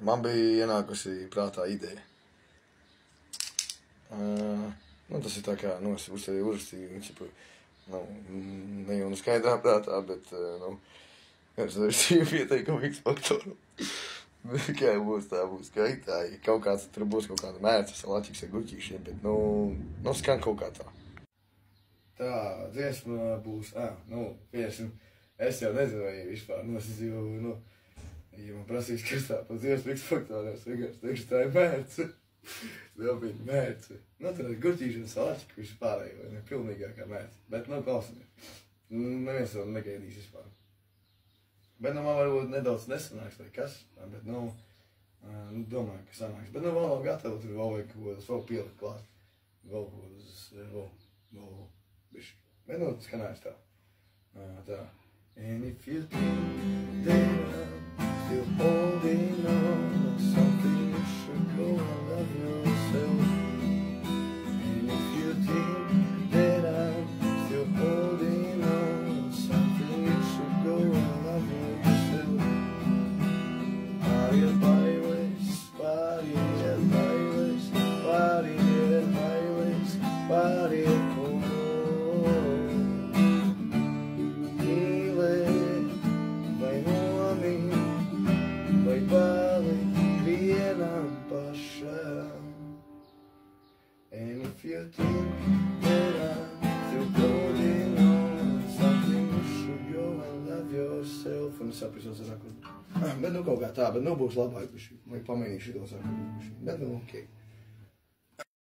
Man bija ienākusi prātā ideja. Tas ir tā kā, es uzrakstīju, viņš ne jau skaidrā prātā, bet, es uzrakstīju pieteikumu X faktoru. Kā būs, tā būs, ka tā, ja kaut kāds, tur būs kaut kāda mērca, salačiks ar gurķīšiem, bet, skan kaut kā tā. Tā, dziesma būs, piesim, es jau nezinu, vai vispār, ja man prasīs, kas tā pa dziesmu X faktorā, es vienkārši teikšu, tā ir mērce. Vēl bija mērce. Tur ir gurķīšana salačika, kurš ir pārējo, vai ne, pilnīgākā mērce. Bet, klausamies. Neviens vēl negaidīs vispār. Bet, man varbūt nedaudz nesanāks, vai kas, bet, domāju, ka sanāks. Bet, vēl nav gatava, tur vēl vajag kaut kādas, vēl pielikt klāt. Vēl kaut kādas, vēl bišķi. Bet, skanājas tā. Tā. And if you think that I'm still holding on to something, you should go and love yourself. And if you think that I'm still holding on to something, you should go and love yourself. Body, body waste, body, body waste, body, body waste, body, cold. And if you think that I'm still holding on to something, you should go and love yourself. Un es saprotu, kas ir akūti. Bet, kaut kā tā, bet, būs labāk, vai pamēģināšu to sakot. Bet, ok.